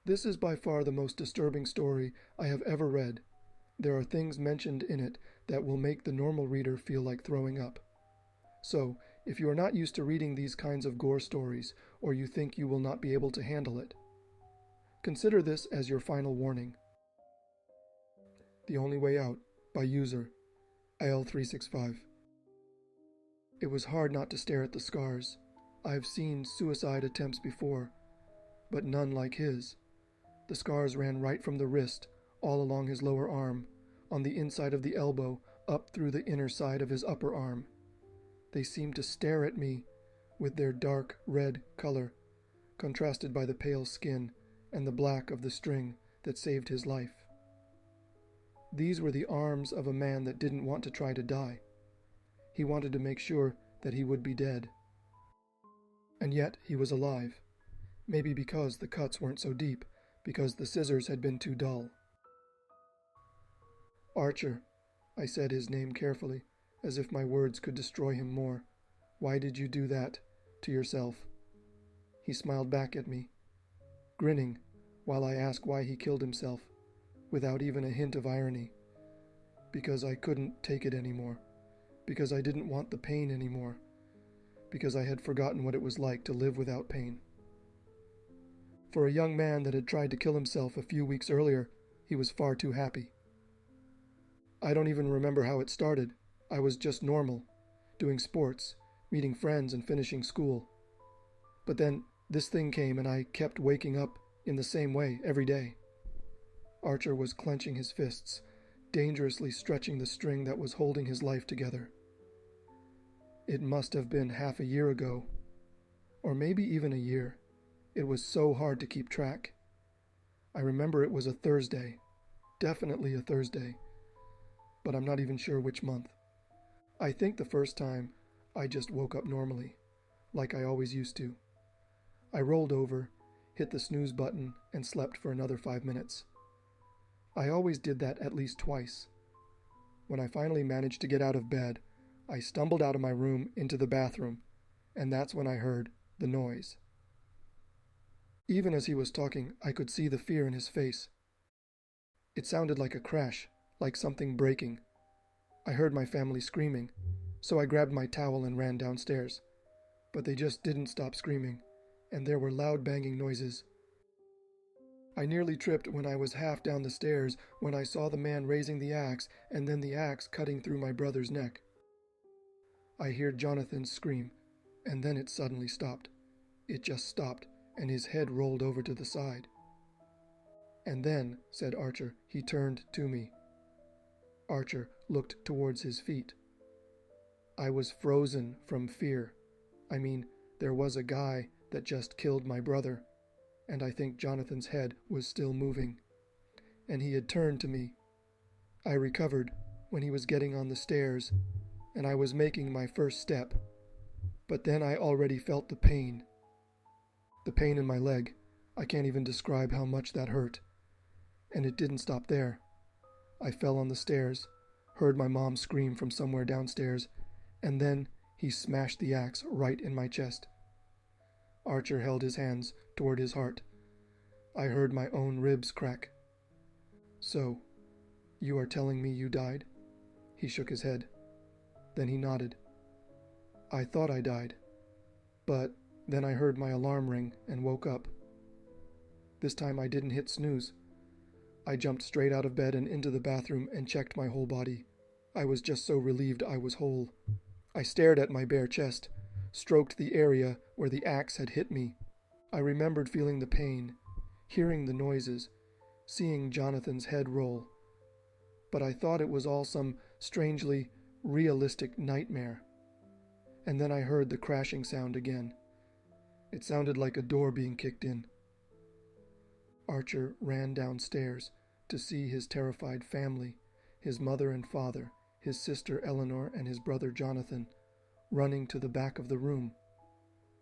This is by far the most disturbing story I have ever read. There are things mentioned in it that will make the normal reader feel like throwing up. So, if you are not used to reading these kinds of gore stories, or you think you will not be able to handle it, consider this as your final warning. The Only Way Out by user AL365. It was hard not to stare at the scars. I have seen suicide attempts before, but none like his. The scars ran right from the wrist, all along his lower arm, on the inside of the elbow, up through the inner side of his upper arm. They seemed to stare at me with their dark red color, contrasted by the pale skin and the black of the string that saved his life. These were the arms of a man that didn't want to try to die. He wanted to make sure that he would be dead. And yet he was alive, maybe because the cuts weren't so deep, because the scissors had been too dull. Archer, I said his name carefully, as if my words could destroy him more. Why did you do that to yourself? He smiled back at me, grinning, while I asked why he killed himself, without even a hint of irony. Because I couldn't take it anymore. Because I didn't want the pain anymore. Because I had forgotten what it was like to live without pain. For a young man that had tried to kill himself a few weeks earlier, he was far too happy. I don't even remember how it started. I was just normal, doing sports, meeting friends and finishing school. But then this thing came and I kept waking up in the same way every day. Archer was clenching his fists, dangerously stretching the string that was holding his life together. It must have been half a year ago, or maybe even a year. It was so hard to keep track. I remember it was a Thursday, definitely a Thursday, but I'm not even sure which month. I think the first time I just woke up normally, like I always used to. I rolled over, hit the snooze button, and slept for another 5 minutes. I always did that at least twice. When I finally managed to get out of bed, I stumbled out of my room into the bathroom, and that's when I heard the noise. Even as he was talking, I could see the fear in his face. It sounded like a crash, like something breaking. I heard my family screaming, so I grabbed my towel and ran downstairs. But they just didn't stop screaming, and there were loud banging noises. I nearly tripped when I was half down the stairs when I saw the man raising the axe and then the axe cutting through my brother's neck. I heard Jonathan scream, and then it suddenly stopped. It just stopped, and his head rolled over to the side. And then, said Archer, he turned to me. Archer looked towards his feet. I was frozen from fear. I mean, there was a guy that just killed my brother, and I think Jonathan's head was still moving, and he had turned to me. I recovered when he was getting on the stairs, and I was making my first step, but then I already felt the pain. The pain in my leg. I can't even describe how much that hurt. And it didn't stop there. I fell on the stairs, heard my mom scream from somewhere downstairs, and then he smashed the axe right in my chest. Archer held his hands toward his heart. I heard my own ribs crack. So, you are telling me you died? He shook his head. Then he nodded. I thought I died, but then I heard my alarm ring and woke up. This time I didn't hit snooze. I jumped straight out of bed and into the bathroom and checked my whole body. I was just so relieved I was whole. I stared at my bare chest, stroked the area where the axe had hit me. I remembered feeling the pain, hearing the noises, seeing Jonathan's head roll. But I thought it was all some strangely realistic nightmare. And then I heard the crashing sound again. It sounded like a door being kicked in. Archer ran downstairs to see his terrified family, his mother and father, his sister Eleanor and his brother Jonathan, running to the back of the room.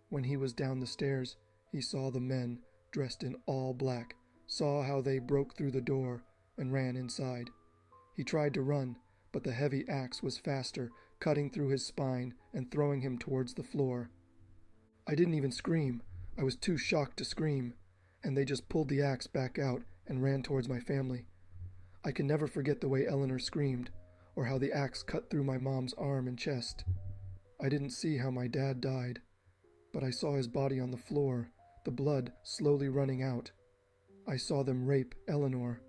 When he was down the stairs, he saw the men dressed in all black, saw how they broke through the door and ran inside. He tried to run, but the heavy axe was faster, cutting through his spine and throwing him towards the floor. I didn't even scream. I was too shocked to scream. and they just pulled the axe back out and ran towards my family. I can never forget the way Eleanor screamed, or how the axe cut through my mom's arm and chest. I didn't see how my dad died, but I saw his body on the floor, the blood slowly running out. I saw them rape Eleanor.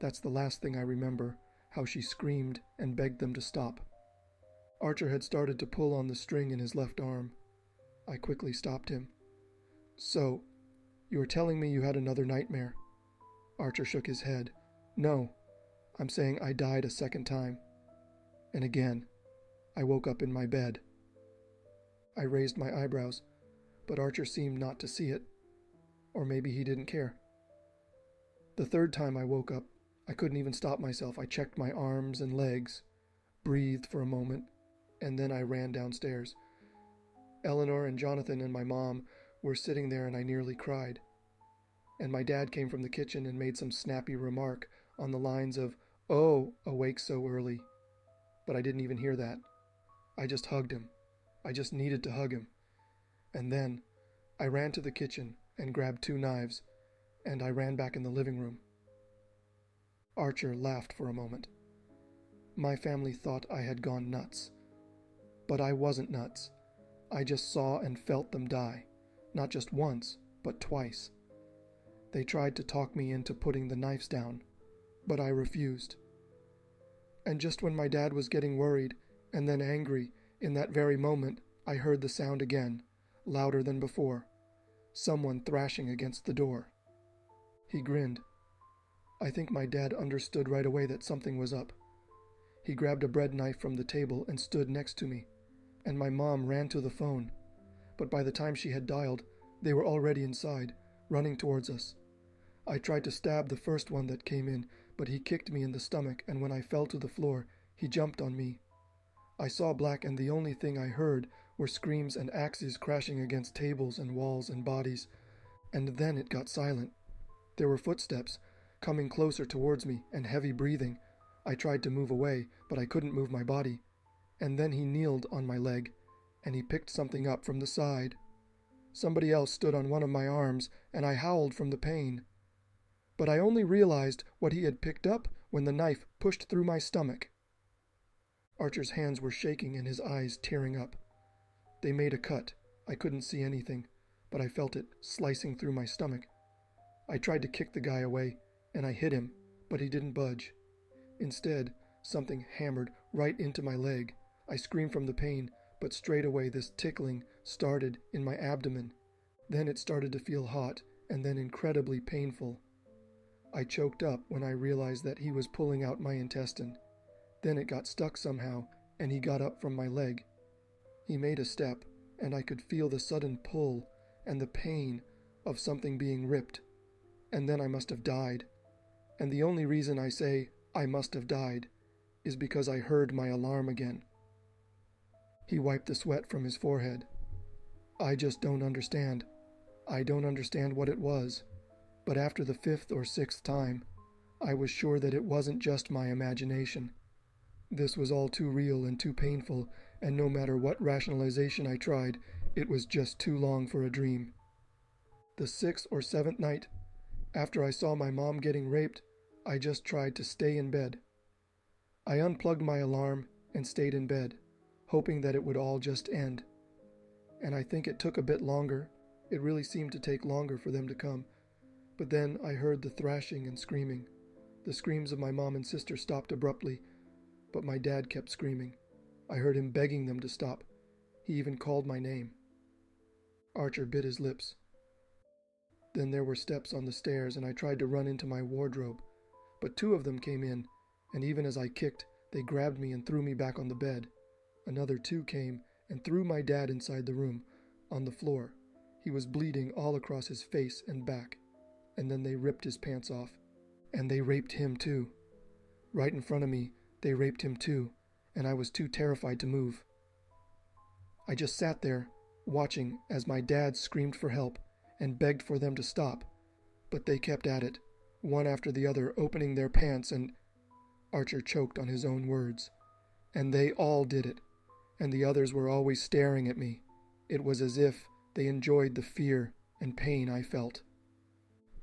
That's the last thing I remember, how she screamed and begged them to stop. Archer had started to pull on the string in his left arm. I quickly stopped him. "So, you were telling me you had another nightmare?" Archer shook his head. "No, I'm saying I died a second time. And again, I woke up in my bed." I raised my eyebrows, but Archer seemed not to see it. Or maybe he didn't care. The third time I woke up, I couldn't even stop myself. I checked my arms and legs, breathed for a moment, and then I ran downstairs. Eleanor and Jonathan and my mom were sitting there, and I nearly cried. And my dad came from the kitchen and made some snappy remark on the lines of, "Oh, awake so early." But I didn't even hear that. I just hugged him. I just needed to hug him. And then I ran to the kitchen and grabbed 2 knives, and I ran back in the living room. Archer laughed for a moment. My family thought I had gone nuts. But I wasn't nuts. I just saw and felt them die. Not just once, but twice. They tried to talk me into putting the knives down, but I refused. And just when my dad was getting worried and then angry, in that very moment, I heard the sound again, louder than before. Someone thrashing against the door. He grinned. I think my dad understood right away that something was up. He grabbed a bread knife from the table and stood next to me, and my mom ran to the phone. But by the time she had dialed, they were already inside, running towards us. I tried to stab the first one that came in, but he kicked me in the stomach, and when I fell to the floor, he jumped on me. I saw black, and the only thing I heard were screams and axes crashing against tables and walls and bodies. And then it got silent. There were footsteps, coming closer towards me, and heavy breathing. I tried to move away, but I couldn't move my body. And then he kneeled on my leg, and he picked something up from the side. Somebody else stood on one of my arms, and I howled from the pain. But I only realized what he had picked up when the knife pushed through my stomach. Archer's hands were shaking and his eyes tearing up. They made a cut. I couldn't see anything, but I felt it slicing through my stomach. I tried to kick the guy away, and I hit him, but he didn't budge. Instead, something hammered right into my leg. I screamed from the pain, but straight away this tickling started in my abdomen. Then it started to feel hot, and then incredibly painful. I choked up when I realized that he was pulling out my intestine. Then it got stuck somehow, and he got up from my leg. He made a step, and I could feel the sudden pull and the pain of something being ripped. And then I must have died. And the only reason I say I must have died is because I heard my alarm again. He wiped the sweat from his forehead. I just don't understand. I don't understand what it was. But after the 5th or 6th time, I was sure that it wasn't just my imagination. This was all too real and too painful, and no matter what rationalization I tried, it was just too long for a dream. The 6th or 7th night, after I saw my mom getting raped, I just tried to stay in bed. I unplugged my alarm and stayed in bed, hoping that it would all just end. And I think it took a bit longer. It really seemed to take longer for them to come. But then I heard the thrashing and screaming. The screams of my mom and sister stopped abruptly, but my dad kept screaming. I heard him begging them to stop. He even called my name. Archer bit his lips. Then there were steps on the stairs, and I tried to run into my wardrobe. But 2 of them came in, and even as I kicked, they grabbed me and threw me back on the bed. Another 2 came and threw my dad inside the room, on the floor. He was bleeding all across his face and back. And then they ripped his pants off. And they raped him too. Right in front of me, they raped him too, and I was too terrified to move. I just sat there, watching as my dad screamed for help and begged for them to stop. But they kept at it, one after the other, opening their pants and... Archer choked on his own words. And they all did it, and the others were always staring at me. It was as if they enjoyed the fear and pain I felt.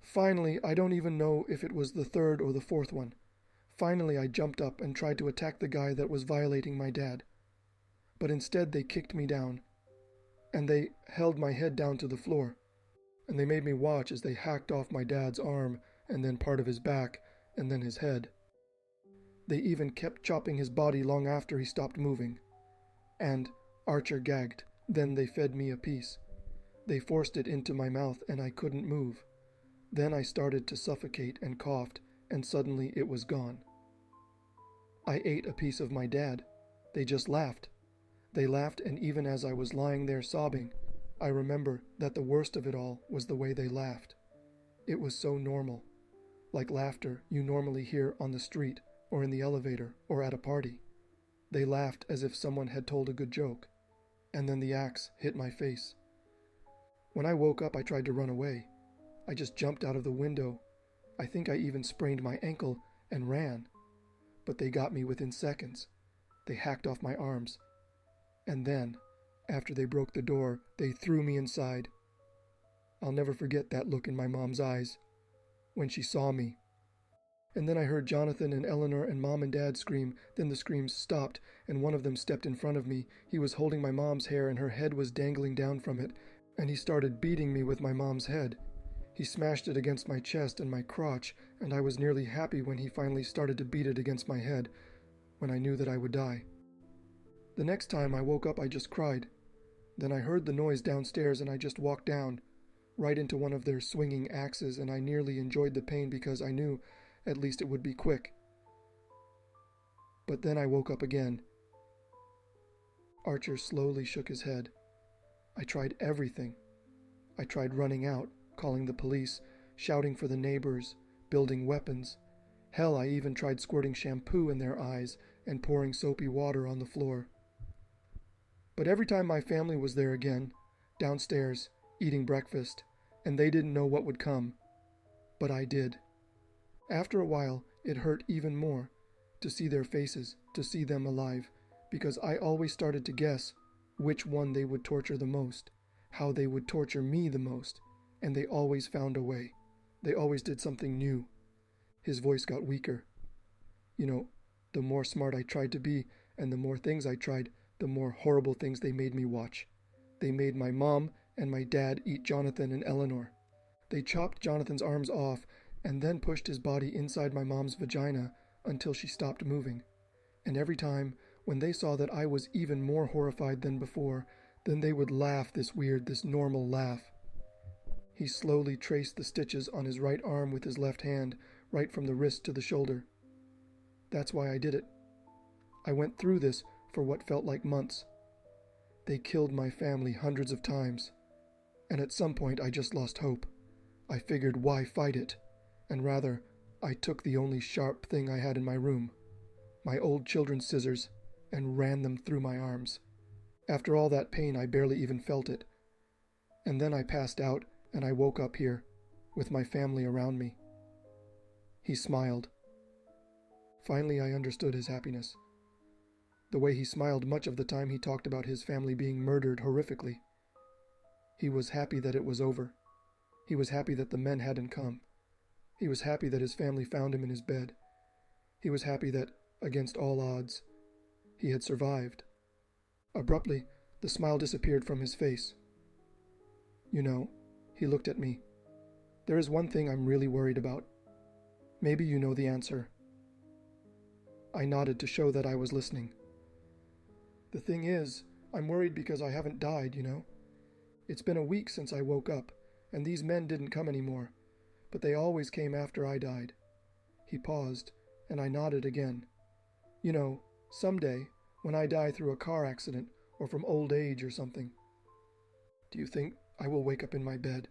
Finally, I don't even know if it was the third or the fourth one. Finally, I jumped up and tried to attack the guy that was violating my dad. But instead, they kicked me down, and they held my head down to the floor, and they made me watch as they hacked off my dad's arm, and then part of his back, and then his head. They even kept chopping his body long after he stopped moving. And Archer gagged. Then they fed me a piece. They forced it into my mouth, and I couldn't move. Then I started to suffocate and coughed, and suddenly it was gone. I ate a piece of my dad. They just laughed. They laughed, and even as I was lying there sobbing, I remember that the worst of it all was the way they laughed. It was so normal, like laughter you normally hear on the street or in the elevator or at a party. They laughed as if someone had told a good joke, and then the axe hit my face. When I woke up, I tried to run away. I just jumped out of the window. I think I even sprained my ankle and ran. But they got me within seconds. They hacked off my arms. And then, after they broke the door, they threw me inside. I'll never forget that look in my mom's eyes when she saw me. And then I heard Jonathan and Eleanor and Mom and Dad scream. Then the screams stopped, and one of them stepped in front of me. He was holding my mom's hair, and her head was dangling down from it, and he started beating me with my mom's head. He smashed it against my chest and my crotch, and I was nearly happy when he finally started to beat it against my head, when I knew that I would die. The next time I woke up, I just cried. Then I heard the noise downstairs, and I just walked down, right into one of their swinging axes, and I nearly enjoyed the pain because I knew at least it would be quick. But then I woke up again. Archer slowly shook his head. I tried everything. I tried running out, calling the police, shouting for the neighbors, building weapons. Hell, I even tried squirting shampoo in their eyes and pouring soapy water on the floor. But every time my family was there again, downstairs, eating breakfast, and they didn't know what would come. But I did. After a while, it hurt even more to see their faces, to see them alive, because I always started to guess which one they would torture the most, how they would torture me the most, and they always found a way. They always did something new. His voice got weaker. You know, the more smart I tried to be, and the more things I tried, the more horrible things they made me watch. They made my mom and my dad eat Jonathan and Eleanor. They chopped Jonathan's arms off and then pushed his body inside my mom's vagina until she stopped moving. And every time, when they saw that I was even more horrified than before, then they would laugh this weird, this normal laugh. He slowly traced the stitches on his right arm with his left hand, right from the wrist to the shoulder. That's why I did it. I went through this for what felt like months. They killed my family hundreds of times, and at some point I just lost hope. I figured, why fight it? And rather, I took the only sharp thing I had in my room, my old children's scissors, and ran them through my arms. After all that pain, I barely even felt it. And then I passed out, and I woke up here, with my family around me. He smiled. Finally, I understood his happiness. The way he smiled much of the time, he talked about his family being murdered horrifically. He was happy that it was over. He was happy that the men hadn't come. He was happy that his family found him in his bed. He was happy that, against all odds, he had survived. Abruptly, the smile disappeared from his face. You know, he looked at me. There is one thing I'm really worried about. Maybe you know the answer. I nodded to show that I was listening. The thing is, I'm worried because I haven't died, you know. It's been a week since I woke up, and these men didn't come anymore, but they always came after I died. He paused, and I nodded again. You know, someday, when I die through a car accident or from old age or something. Do you think I will wake up in my bed?